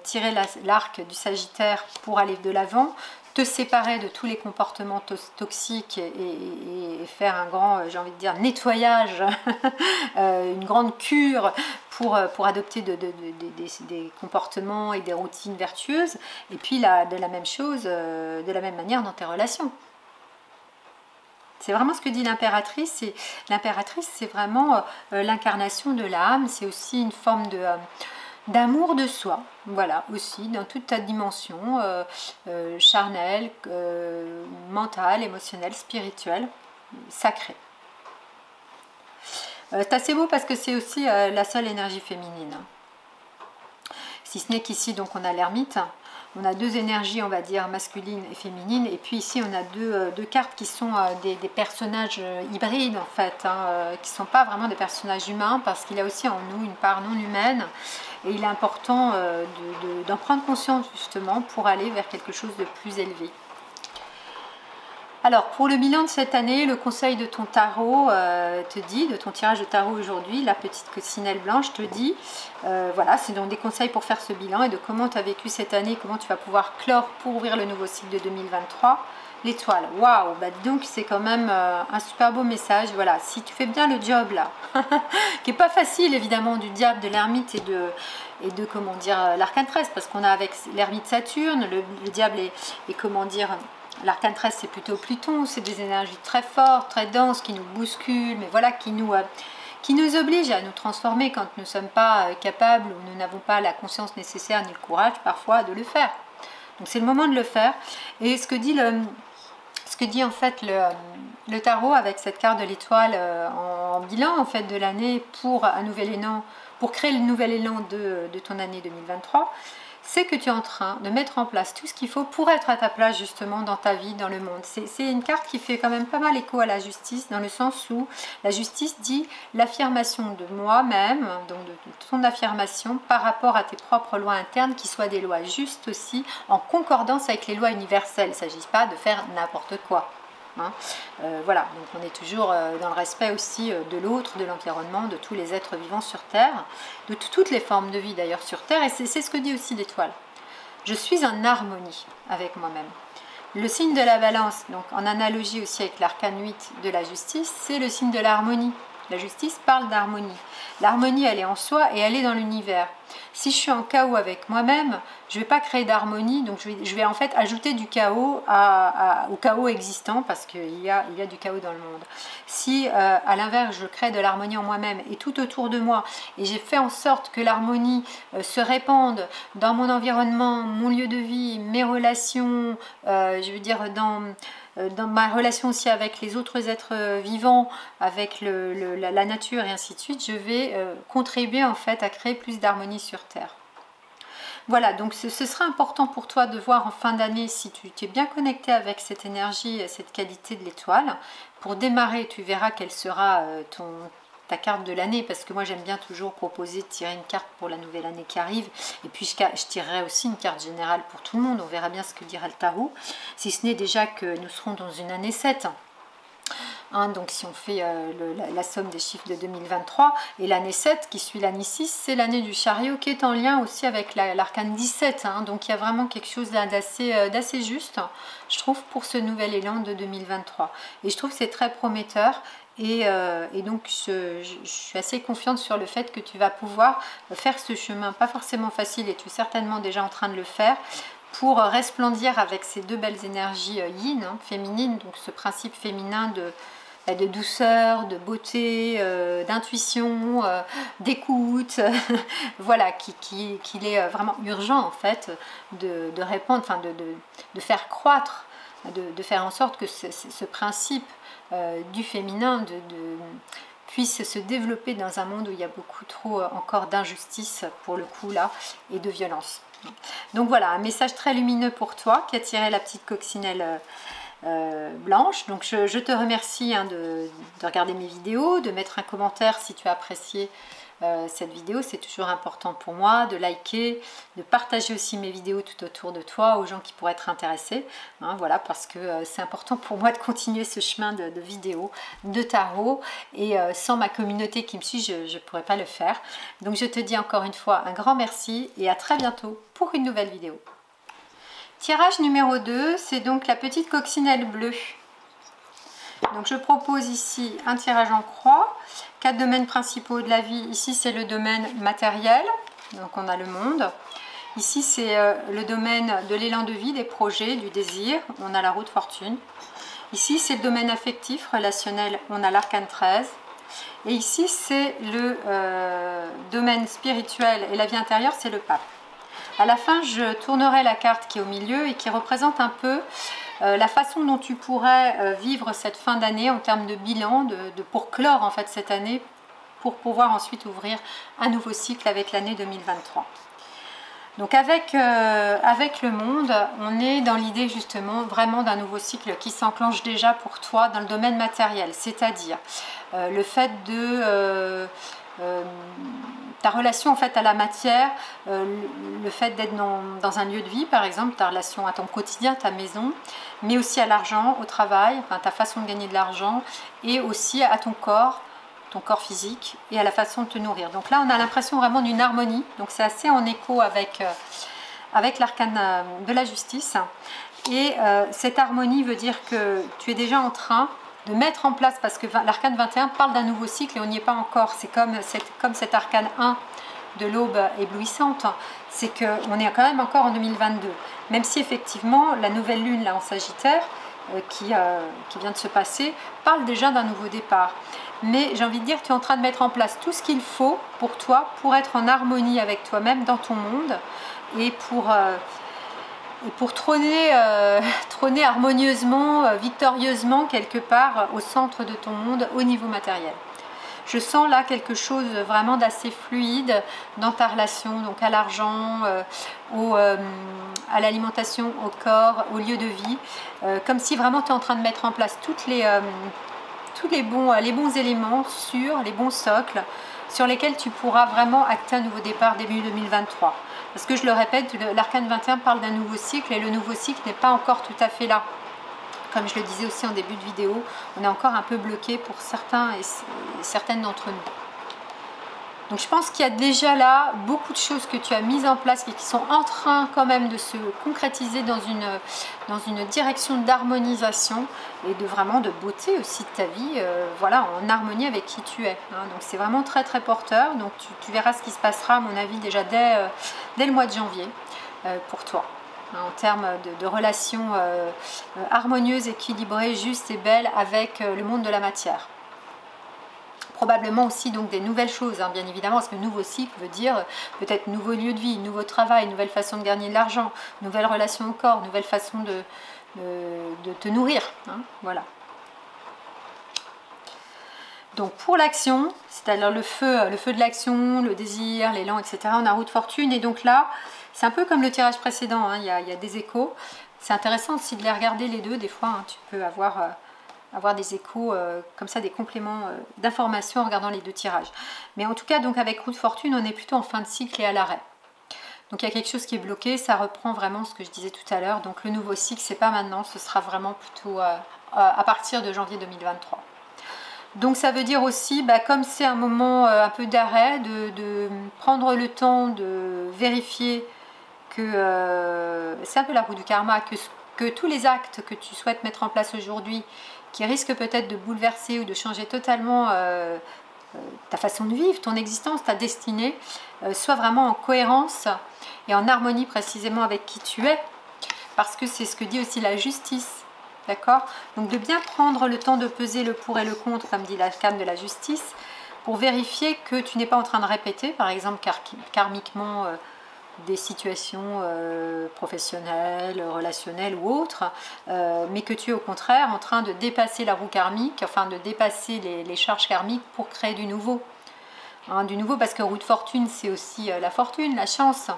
tirer l'arc du Sagittaire pour aller de l'avant, te séparer de tous les comportements toxiques et faire un grand, j'ai envie de dire, nettoyage, une grande cure pour adopter des comportements et des routines vertueuses, et puis de la même chose, de la même manière dans tes relations. C'est vraiment ce que dit l'impératrice. L'impératrice, c'est vraiment l'incarnation de l'âme. C'est aussi une forme d'amour de soi. Voilà, aussi, dans toute ta dimension charnelle, mentale, émotionnelle, spirituelle, sacrée. C'est assez beau parce que c'est aussi la seule énergie féminine. Si ce n'est qu'ici, donc, on a l'ermite. On a deux énergies, on va dire, masculines et féminines. Et puis ici, on a deux cartes qui sont des personnages hybrides, en fait, hein, qui ne sont pas vraiment des personnages humains, parce qu'il y a aussi en nous une part non humaine. Et il est important d'en prendre conscience, justement, pour aller vers quelque chose de plus élevé. Alors, pour le bilan de cette année, le conseil de ton tarot te dit, de ton tirage de tarot aujourd'hui, la petite coccinelle blanche te dit, voilà, c'est donc des conseils pour faire ce bilan et de comment tu as vécu cette année, comment tu vas pouvoir clore pour ouvrir le nouveau cycle de 2023. l'étoile. Waouh, bah dis donc c'est quand même un super beau message. Voilà, si tu fais bien le job là, qui est pas facile évidemment du diable, de l'ermite et de comment dire l'arcane 13, parce qu'on a avec l'ermite Saturne, le diable et comment dire l'arcane 13 c'est plutôt Pluton, c'est des énergies très fortes, très denses qui nous bousculent, mais voilà qui nous oblige à nous transformer quand nous ne sommes pas capables ou nous n'avons pas la conscience nécessaire ni le courage parfois de le faire. Donc c'est le moment de le faire. Et ce que dit en fait le tarot avec cette carte de l'étoile en bilan en fait de l'année pour un nouvel élan, pour créer le nouvel élan de ton année 2023, c'est que tu es en train de mettre en place tout ce qu'il faut pour être à ta place justement dans ta vie, dans le monde. C'est une carte qui fait quand même pas mal écho à la justice, dans le sens où la justice dit l'affirmation de moi-même, donc de ton affirmation par rapport à tes propres lois internes, qui soient des lois justes aussi, en concordance avec les lois universelles. Il ne s'agit pas de faire n'importe quoi. Hein. Voilà, donc on est toujours dans le respect aussi de l'autre, de l'environnement, de tous les êtres vivants sur Terre, de toutes les formes de vie d'ailleurs sur Terre, et c'est ce que dit aussi l'étoile. Je suis en harmonie avec moi-même. Le signe de la balance, donc en analogie aussi avec l'arcane 8 de la justice, c'est le signe de l'harmonie. La justice parle d'harmonie. L'harmonie, elle est en soi et elle est dans l'univers. Si je suis en chaos avec moi-même, je ne vais pas créer d'harmonie, donc je vais en fait ajouter du chaos au chaos existant, parce qu'il y a du chaos dans le monde. Si à l'inverse, je crée de l'harmonie en moi-même et tout autour de moi, et j'ai fait en sorte que l'harmonie se répande dans mon environnement, mon lieu de vie, mes relations, je veux dire dans ma relation aussi avec les autres êtres vivants, avec la nature et ainsi de suite, je vais contribuer en fait à créer plus d'harmonie sur Terre. Voilà, donc ce sera important pour toi de voir en fin d'année si tu es bien connecté avec cette énergie, cette qualité de l'étoile. Pour démarrer, tu verras quelle sera ta carte de l'année, parce que moi j'aime bien toujours proposer de tirer une carte pour la nouvelle année qui arrive, et puis je tirerai aussi une carte générale pour tout le monde. On verra bien ce que dira le tarot, si ce n'est déjà que nous serons dans une année 7. Hein, donc si on fait la somme des chiffres de 2023, et l'année 7 qui suit l'année 6, c'est l'année du chariot qui est en lien aussi avec l'arcane 17, hein, donc il y a vraiment quelque chose d'assez juste, je trouve, pour ce nouvel élan de 2023, et je trouve que c'est très prometteur. Et donc je suis assez confiante sur le fait que tu vas pouvoir faire ce chemin, pas forcément facile, et tu es certainement déjà en train de le faire, pour resplendir avec ces deux belles énergies yin, hein, féminines, donc ce principe féminin de douceur, de beauté, d'intuition, d'écoute, voilà, qu'il est vraiment urgent en fait de répandre, enfin de faire croître, de faire en sorte que ce principe du féminin puisse se développer dans un monde où il y a beaucoup trop encore d'injustice pour le coup là, et de violence. Donc voilà, un message très lumineux pour toi qui a tiré la petite coccinelle blanche. Donc je te remercie hein, de regarder mes vidéos, de mettre un commentaire si tu as apprécié cette vidéo, c'est toujours important pour moi, de liker, de partager aussi mes vidéos tout autour de toi aux gens qui pourraient être intéressés, hein, voilà, parce que c'est important pour moi de continuer ce chemin de vidéos, de tarot, et sans ma communauté qui me suit, je ne pourrais pas le faire. Donc je te dis encore une fois un grand merci et à très bientôt pour une nouvelle vidéo. Tirage numéro 2, c'est donc la petite coccinelle bleue. Donc je propose ici un tirage en croix, 4 domaines principaux de la vie. Ici c'est le domaine matériel, donc on a le monde. Ici c'est le domaine de l'élan de vie, des projets, du désir, on a la roue de fortune. Ici c'est le domaine affectif, relationnel, on a l'arcane 13. Et ici c'est le domaine spirituel et la vie intérieure, c'est le pape. À la fin je tournerai la carte qui est au milieu et qui représente un peu la façon dont tu pourrais vivre cette fin d'année en termes de bilan, pour clore en fait cette année, pour pouvoir ensuite ouvrir un nouveau cycle avec l'année 2023. Donc avec le monde, on est dans l'idée justement vraiment d'un nouveau cycle qui s'enclenche déjà pour toi dans le domaine matériel, c'est-à-dire le fait de ta relation en fait à la matière, le fait d'être dans un lieu de vie par exemple, ta relation à ton quotidien, ta maison, mais aussi à l'argent, au travail, enfin, ta façon de gagner de l'argent, et aussi à ton corps physique et à la façon de te nourrir. Donc là on a l'impression vraiment d'une harmonie, donc c'est assez en écho avec l'arcane de la justice. Et cette harmonie veut dire que tu es déjà en train de mettre en place, parce que l'arcane 21 parle d'un nouveau cycle et on n'y est pas encore. C'est comme cet arcane 1 de l'aube éblouissante, c'est qu'on est quand même encore en 2022. Même si effectivement la nouvelle lune là en Sagittaire, qui vient de se passer, parle déjà d'un nouveau départ. Mais j'ai envie de dire, tu es en train de mettre en place tout ce qu'il faut pour toi, pour être en harmonie avec toi-même dans ton monde et pour trôner harmonieusement, victorieusement quelque part au centre de ton monde au niveau matériel. Je sens là quelque chose vraiment d'assez fluide dans ta relation, donc à l'argent, à l'alimentation, au corps, au lieu de vie, comme si vraiment tu es en train de mettre en place tous les bons éléments sûrs, les bons socles, sur lesquels tu pourras vraiment acter un nouveau départ début 2023. Parce que je le répète, l'arcane 21 parle d'un nouveau cycle et le nouveau cycle n'est pas encore tout à fait là. Comme je le disais aussi en début de vidéo, on est encore un peu bloqué pour certains et certaines d'entre nous. Donc je pense qu'il y a déjà là beaucoup de choses que tu as mises en place et qui sont en train quand même de se concrétiser dans une direction d'harmonisation et vraiment de beauté aussi de ta vie, voilà, en harmonie avec qui tu es. Hein. Donc c'est vraiment très très porteur. Donc tu verras ce qui se passera à mon avis déjà dès le mois de janvier pour toi. En termes de relations harmonieuses, équilibrées, justes et belles avec le monde de la matière. Probablement aussi donc des nouvelles choses, hein, bien évidemment, parce que nouveau cycle veut dire peut-être nouveau lieu de vie, nouveau travail, nouvelle façon de gagner de l'argent, nouvelle relation au corps, nouvelle façon de te nourrir. Hein, voilà. Donc pour l'action, c'est-à-dire le feu de l'action, le désir, l'élan, etc., on a roue de fortune. Et donc là, c'est un peu comme le tirage précédent, hein, il y a des échos. C'est intéressant aussi de les regarder les deux, des fois, hein, tu peux avoir des échos comme ça, des compléments d'informations en regardant les deux tirages. Mais en tout cas, donc avec roue de fortune, on est plutôt en fin de cycle et à l'arrêt. Donc il y a quelque chose qui est bloqué, ça reprend vraiment ce que je disais tout à l'heure. Donc le nouveau cycle, c'est pas maintenant, ce sera vraiment plutôt à partir de janvier 2023. Donc ça veut dire aussi, comme c'est un moment un peu d'arrêt, de prendre le temps de vérifier que c'est un peu la roue du karma, que tous les actes que tu souhaites mettre en place aujourd'hui, qui risquent peut-être de bouleverser ou de changer totalement ta façon de vivre, ton existence, ta destinée, soient vraiment en cohérence et en harmonie précisément avec qui tu es, parce que c'est ce que dit aussi la justice. D'accord? Donc de bien prendre le temps de peser le pour et le contre, comme dit l'arcane de la justice, pour vérifier que tu n'es pas en train de répéter, par exemple karmiquement, des situations professionnelles, relationnelles ou autres, mais que tu es au contraire en train de dépasser la roue karmique, enfin de dépasser les charges karmiques pour créer du nouveau. Hein, du nouveau, parce que roue de fortune, c'est aussi la fortune, la chance.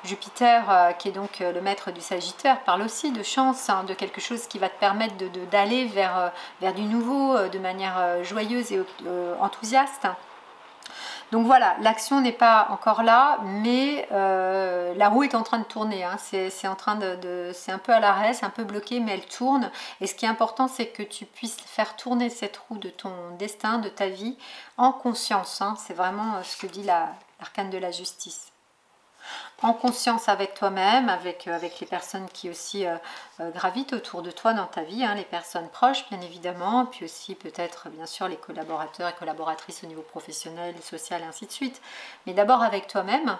Jupiter, qui est donc le maître du Sagittaire, parle aussi de chance, hein, de quelque chose qui va te permettre d'aller vers du nouveau de manière joyeuse et enthousiaste. Donc voilà, l'action n'est pas encore là, mais la roue est en train de tourner. Hein. C'est un peu à l'arrêt, c'est un peu bloqué, mais elle tourne. Et ce qui est important, c'est que tu puisses faire tourner cette roue de ton destin, de ta vie, en conscience. Hein. C'est vraiment ce que dit l'arcane de la justice. En conscience avec toi-même, avec les personnes qui aussi gravitent autour de toi dans ta vie, hein, les personnes proches bien évidemment, puis aussi peut-être bien sûr les collaborateurs et collaboratrices au niveau professionnel, social et ainsi de suite. Mais d'abord avec toi-même,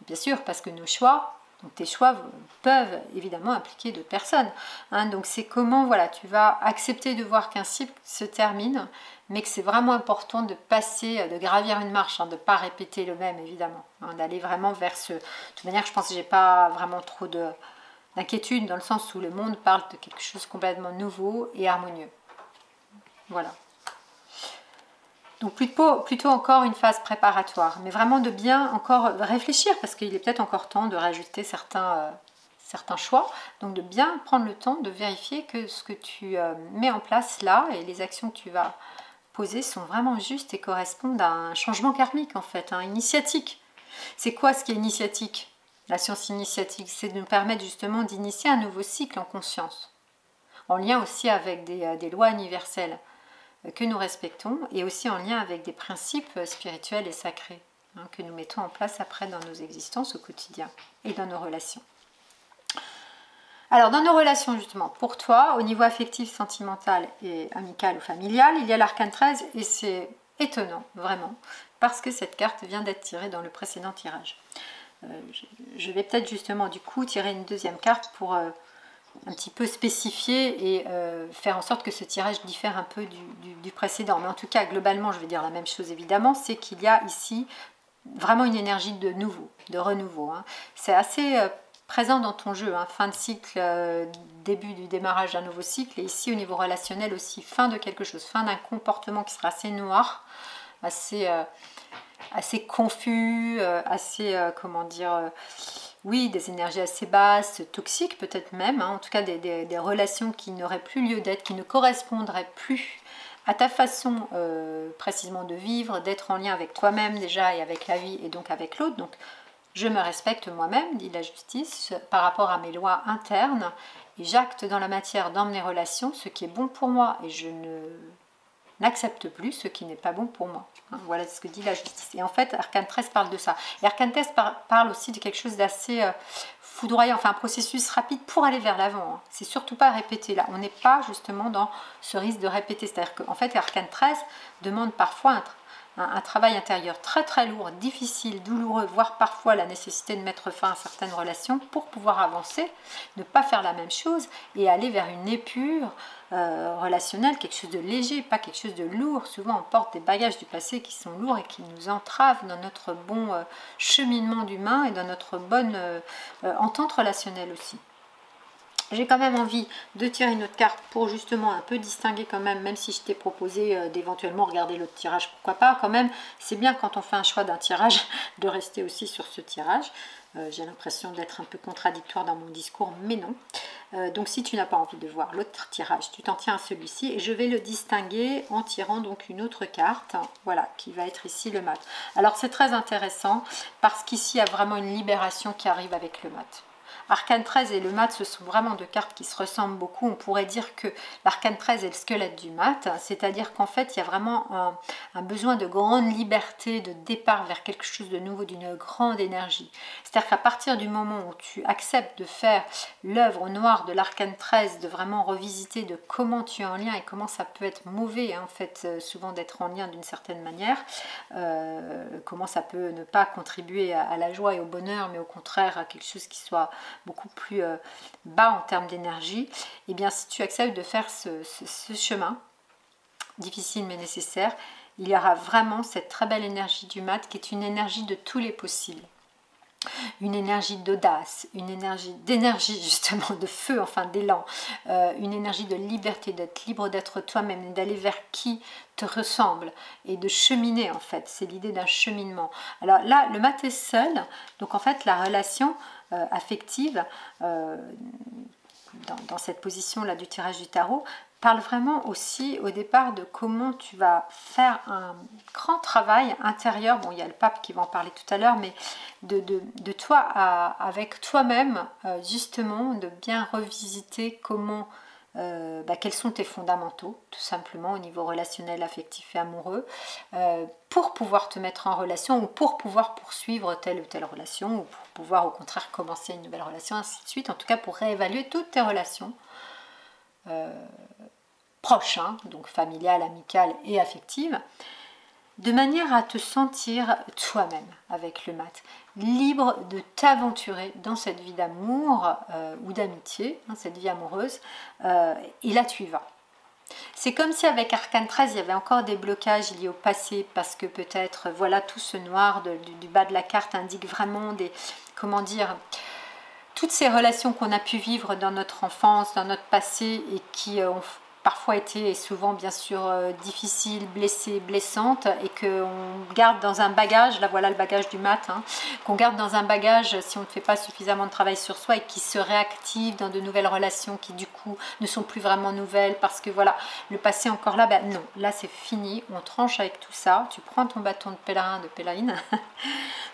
bien sûr, parce que nos choix, donc tes choix peuvent évidemment impliquer d'autres personnes. Hein, donc c'est comment voilà, tu vas accepter de voir qu'un cycle se termine, mais que c'est vraiment important de passer, de gravir une marche, hein, de ne pas répéter le même évidemment, hein, d'aller vraiment vers ce... De toute manière, je pense que j'ai pas vraiment trop d'inquiétude dans le sens où le monde parle de quelque chose de complètement nouveau et harmonieux. Voilà. Donc plutôt encore une phase préparatoire, mais vraiment de bien encore réfléchir, parce qu'il est peut-être encore temps de rajouter certains choix, donc de bien prendre le temps de vérifier que ce que tu mets en place là et les actions que tu vas poser sont vraiment justes et correspondent à un changement karmique en fait, hein, initiatique. C'est quoi ce qui est initiatique? La science initiatique, c'est de nous permettre justement d'initier un nouveau cycle en conscience, en lien aussi avec des lois universelles que nous respectons et aussi en lien avec des principes spirituels et sacrés, hein, que nous mettons en place après dans nos existences au quotidien et dans nos relations. Alors, dans nos relations, justement, pour toi, au niveau affectif, sentimental et amical ou familial, il y a l'arcane 13 et c'est étonnant, vraiment, parce que cette carte vient d'être tirée dans le précédent tirage. Je vais peut-être justement, du coup, tirer une deuxième carte pour un petit peu spécifier et faire en sorte que ce tirage diffère un peu du précédent. Mais en tout cas, globalement, je vais dire la même chose, évidemment, c'est qu'il y a ici vraiment une énergie de nouveau, de renouveau. Hein. C'est assez présent dans ton jeu, hein. Fin de cycle, début du démarrage d'un nouveau cycle, et ici au niveau relationnel aussi, fin de quelque chose, fin d'un comportement qui sera assez noir, assez confus, assez, comment dire, oui, des énergies assez basses, toxiques peut-être même, hein, en tout cas des relations qui n'auraient plus lieu d'être, qui ne correspondraient plus à ta façon précisément de vivre, d'être en lien avec toi-même déjà et avec la vie et donc avec l'autre. Donc je me respecte moi-même, dit la justice, par rapport à mes lois internes et j'acte dans la matière, dans mes relations, ce qui est bon pour moi et je n'accepte plus ce qui n'est pas bon pour moi. Hein, voilà ce que dit la justice. Et en fait, Arcane 13 parle de ça. Et Arcane 13 parle aussi de quelque chose d'assez foudroyant, enfin un processus rapide pour aller vers l'avant. Hein. C'est surtout pas répéter là. On n'est pas justement dans ce risque de répéter. C'est-à-dire qu'en fait, Arcane 13 demande parfois un travail intérieur très très lourd, difficile, douloureux, voire parfois la nécessité de mettre fin à certaines relations pour pouvoir avancer, ne pas faire la même chose et aller vers une épure relationnelle, quelque chose de léger, pas quelque chose de lourd. Souvent on porte des bagages du passé qui sont lourds et qui nous entravent dans notre bon cheminement d'humain et dans notre bonne entente relationnelle aussi. J'ai quand même envie de tirer une autre carte pour justement un peu distinguer quand même si je t'ai proposé d'éventuellement regarder l'autre tirage, pourquoi pas quand même. C'est bien quand on fait un choix d'un tirage de rester aussi sur ce tirage. J'ai l'impression d'être un peu contradictoire dans mon discours, mais non. Donc si tu n'as pas envie de voir l'autre tirage, tu t'en tiens à celui-ci et je vais le distinguer en tirant donc une autre carte, voilà, qui va être ici le mat. Alors c'est très intéressant parce qu'ici il y a vraiment une libération qui arrive avec le mat. Arcane 13 et le mat, ce sont vraiment deux cartes qui se ressemblent beaucoup. On pourrait dire que l'arcane 13 est le squelette du mat, c'est-à-dire qu'en fait, il y a vraiment un besoin de grande liberté, de départ vers quelque chose de nouveau, d'une grande énergie. C'est-à-dire qu'à partir du moment où tu acceptes de faire l'œuvre noire de l'arcane 13, de vraiment revisiter de comment tu es en lien et comment ça peut être mauvais, hein, en fait, souvent d'être en lien d'une certaine manière, comment ça peut ne pas contribuer à la joie et au bonheur, mais au contraire à quelque chose qui soit beaucoup plus bas en termes d'énergie, et bien si tu acceptes de faire ce chemin, difficile mais nécessaire, il y aura vraiment cette très belle énergie du mat qui est une énergie de tous les possibles. Une énergie d'audace, une d'énergie justement, de feu, enfin d'élan, une énergie de liberté, d'être libre d'être toi-même et d'aller vers qui te ressemble et de cheminer en fait, c'est l'idée d'un cheminement. Alors là, le mat est seul, donc en fait la relation affective dans cette position-là du tirage du tarot, parle vraiment aussi au départ de comment tu vas faire un grand travail intérieur. Bon, il y a le pape qui va en parler tout à l'heure, mais de toi avec toi-même, justement, de bien revisiter comment, quels sont tes fondamentaux, tout simplement, au niveau relationnel, affectif et amoureux, pour pouvoir te mettre en relation ou pour pouvoir poursuivre telle ou telle relation ou pour pouvoir au contraire commencer une nouvelle relation, ainsi de suite. En tout cas, pour réévaluer toutes tes relations proches, hein, donc familiales, amicales et affectives, de manière à te sentir toi-même avec le mat, libre de t'aventurer dans cette vie d'amour ou d'amitié, hein, cette vie amoureuse, et là tu y vas. C'est comme si avec Arcane 13, il y avait encore des blocages liés au passé, parce que peut-être, voilà, tout ce noir du bas de la carte indique vraiment des, comment dire, toutes ces relations qu'on a pu vivre dans notre enfance, dans notre passé, et qui ont parfois été, et souvent bien sûr, difficiles, blessées, blessantes, et qu'on garde dans un bagage, là voilà le bagage du mat, hein, qu'on garde dans un bagage si on ne fait pas suffisamment de travail sur soi, et qui se réactive dans de nouvelles relations qui du coup ne sont plus vraiment nouvelles, parce que voilà, le passé est encore là, ben non, là c'est fini, on tranche avec tout ça, tu prends ton bâton de pèlerin, de pèlerine,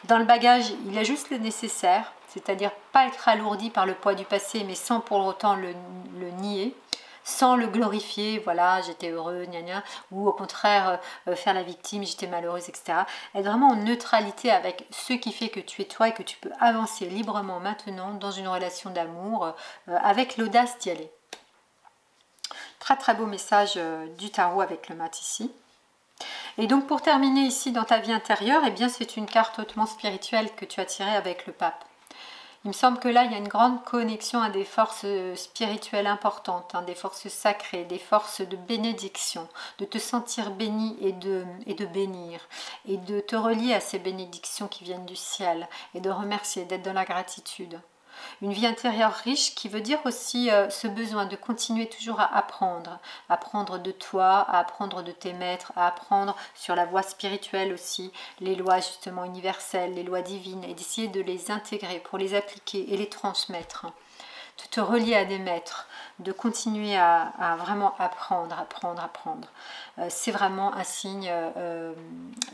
dans le bagage il y a juste le nécessaire, c'est-à-dire pas être alourdi par le poids du passé, mais sans pour autant le nier, sans le glorifier, voilà, j'étais heureux, gna gna, ou au contraire faire la victime, j'étais malheureuse, etc. Être vraiment en neutralité avec ce qui fait que tu es toi et que tu peux avancer librement maintenant dans une relation d'amour avec l'audace d'y aller. Très très beau message du tarot avec le mat ici. Et donc pour terminer ici dans ta vie intérieure, eh bien c'est une carte hautement spirituelle que tu as tirée avec le pape. Il me semble que là, il y a une grande connexion à des forces spirituelles importantes, hein, des forces sacrées, des forces de bénédiction, de te sentir béni et de bénir, et de te relier à ces bénédictions qui viennent du ciel, et de remercier, d'être dans la gratitude. Une vie intérieure riche qui veut dire aussi ce besoin de continuer toujours à apprendre de toi, à apprendre de tes maîtres, à apprendre sur la voie spirituelle aussi, les lois justement universelles, les lois divines, et d'essayer de les intégrer pour les appliquer et les transmettre, de te relier à des maîtres, de continuer à vraiment apprendre. C'est vraiment un signe,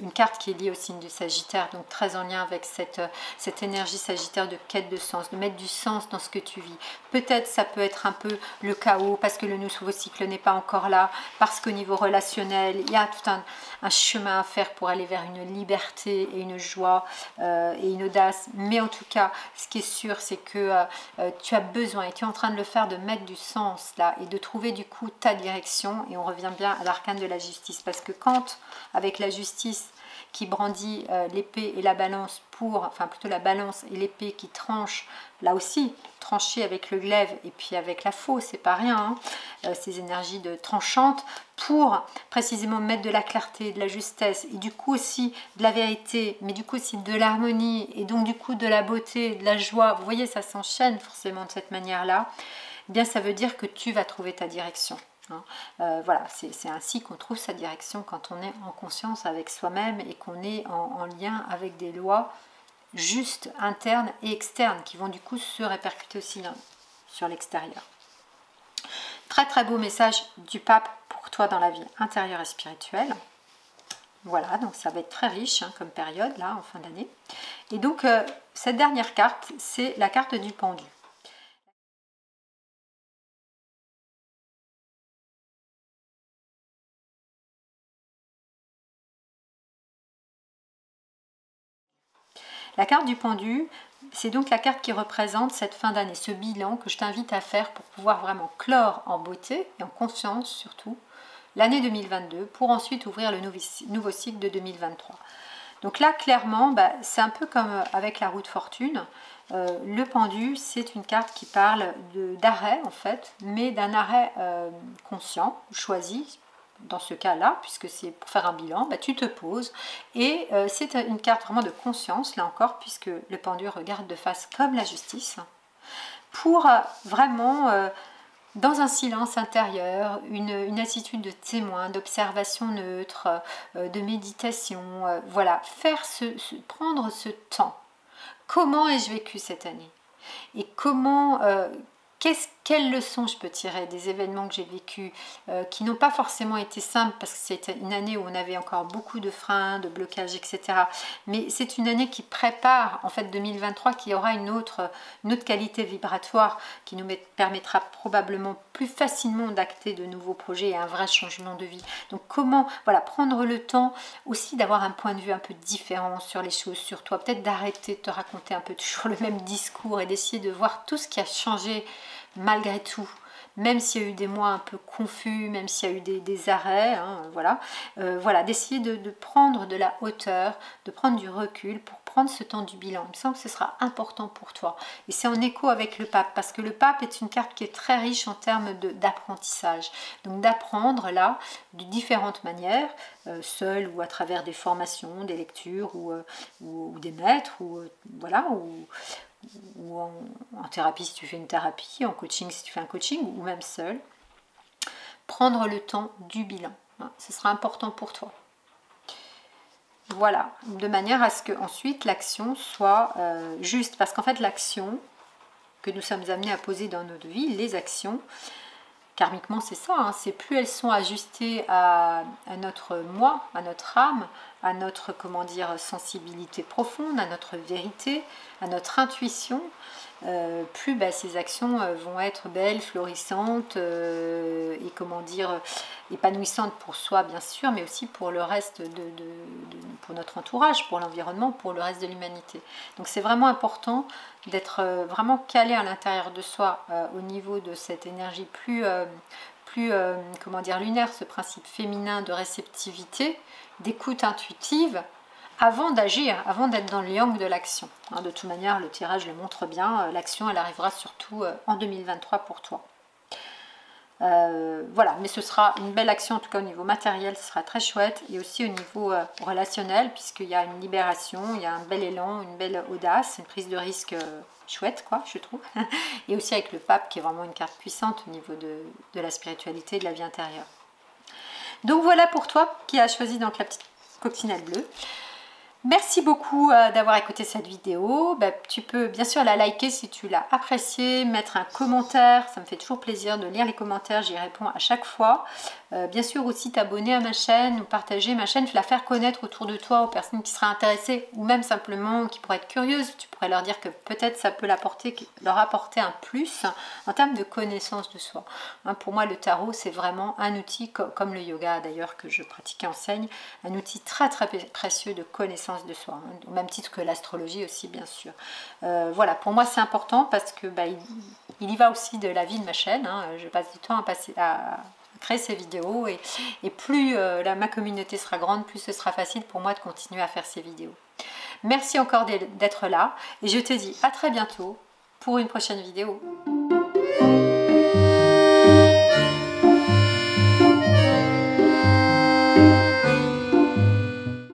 une carte qui est liée au signe du Sagittaire, donc très en lien avec cette énergie Sagittaire de quête de sens, de mettre du sens dans ce que tu vis. Peut-être ça peut être un peu le chaos parce que le nouveau cycle n'est pas encore là, parce qu'au niveau relationnel, il y a tout un chemin à faire pour aller vers une liberté et une joie et une audace. Mais en tout cas, ce qui est sûr, c'est que tu as besoin, et tu es en train de le faire, de mettre du sens là et de trouver du coup ta direction. Et on revient bien à l'arcane de la justice, parce que quand avec la justice qui brandit l'épée et la balance enfin plutôt la balance et l'épée qui tranche, là aussi trancher avec le glaive et puis avec la faux, c'est pas rien, hein, ces énergies de tranchantes pour précisément mettre de la clarté, de la justesse et du coup aussi de la vérité, mais du coup aussi de l'harmonie et donc du coup de la beauté, de la joie. Vous voyez, ça s'enchaîne forcément de cette manière-là. Eh bien, ça veut dire que tu vas trouver ta direction. Voilà, c'est ainsi qu'on trouve sa direction quand on est en conscience avec soi-même et qu'on est en lien avec des lois justes, internes et externes qui vont du coup se répercuter aussi sur l'extérieur. Très très beau message du pape pour toi dans la vie intérieure et spirituelle. Voilà, donc ça va être très riche hein, comme période là en fin d'année. Et donc cette dernière carte, c'est la carte du pendu. La carte du pendu, c'est donc la carte qui représente cette fin d'année, ce bilan que je t'invite à faire pour pouvoir vraiment clore en beauté et en conscience surtout l'année 2022 pour ensuite ouvrir le nouveau cycle de 2023. Donc là, clairement, c'est un peu comme avec la roue de fortune. Le pendu, c'est une carte qui parle d'arrêt en fait, mais d'un arrêt conscient, choisi. Dans ce cas-là, puisque c'est pour faire un bilan, tu te poses et c'est une carte vraiment de conscience, là encore, puisque le pendu regarde de face comme la justice, pour vraiment, dans un silence intérieur, une attitude de témoin, d'observation neutre, de méditation, voilà, prendre ce temps. Comment ai-je vécu cette année? Et comment... quelles leçons je peux tirer des événements que j'ai vécus qui n'ont pas forcément été simples parce que c'était une année où on avait encore beaucoup de freins, de blocages, etc. Mais c'est une année qui prépare en fait 2023 qui aura une autre qualité vibratoire qui nous permettra probablement plus facilement d'acter de nouveaux projets et un vrai changement de vie. Donc comment voilà, prendre le temps aussi d'avoir un point de vue un peu différent sur les choses, sur toi, peut-être d'arrêter de te raconter un peu toujours le même discours et d'essayer de voir tout ce qui a changé malgré tout, même s'il y a eu des mois un peu confus, même s'il y a eu des arrêts, hein, voilà, d'essayer de prendre de la hauteur, de prendre du recul pour prendre ce temps du bilan. Il me semble que ce sera important pour toi. Et c'est en écho avec le pape, parce que le pape est une carte qui est très riche en termes d'apprentissage. Donc d'apprendre là, de différentes manières, seul ou à travers des formations, des lectures ou des maîtres, voilà, ou en thérapie si tu fais une thérapie, en coaching si tu fais un coaching, ou même seul, prendre le temps du bilan. Ce sera important pour toi. Voilà, de manière à ce que ensuite l'action soit juste, parce qu'en fait l'action que nous sommes amenés à poser dans notre vie, les actions, karmiquement c'est ça, hein, c'est plus elles sont ajustées à notre moi, à notre âme, à notre, comment dire, sensibilité profonde, à notre vérité, à notre intuition, plus ces actions vont être belles, florissantes et, comment dire, épanouissantes pour soi bien sûr, mais aussi pour le reste pour notre entourage, pour l'environnement, pour le reste de l'humanité. Donc c'est vraiment important d'être vraiment calé à l'intérieur de soi au niveau de cette énergie plus comment dire, lunaire, ce principe féminin de réceptivité, d'écoute intuitive, avant d'agir, avant d'être dans le yang de l'action. De toute manière, le tirage le montre bien, l'action elle arrivera surtout en 2023 pour toi. Voilà, mais ce sera une belle action, en tout cas au niveau matériel, ce sera très chouette, et aussi au niveau relationnel, puisqu'il y a une libération, il y a un bel élan, une belle audace, une prise de risque chouette, quoi, je trouve. Et aussi avec le pape, qui est vraiment une carte puissante au niveau de la spiritualité et de la vie intérieure. Donc voilà pour toi qui as choisi donc la petite coccinelle bleue. Merci beaucoup d'avoir écouté cette vidéo. Tu peux bien sûr la liker si tu l'as appréciée, mettre un commentaire, ça me fait toujours plaisir de lire les commentaires, j'y réponds à chaque fois. Bien sûr aussi t'abonner à ma chaîne ou partager ma chaîne, la faire connaître autour de toi aux personnes qui seraient intéressées ou même simplement qui pourraient être curieuses. Tu pourrais leur dire que peut-être ça peut leur apporter un plus en termes de connaissance de soi. Pour moi le tarot c'est vraiment un outil comme le yoga d'ailleurs que je pratique et enseigne, un outil très très précieux de connaissance de soi, au même titre que l'astrologie aussi bien sûr. Voilà, pour moi c'est important parce que il y va aussi de la vie de ma chaîne, je passe du temps à créer ces vidéos et plus ma communauté sera grande, plus ce sera facile pour moi de continuer à faire ces vidéos. Merci encore d'être là et je te dis à très bientôt pour une prochaine vidéo.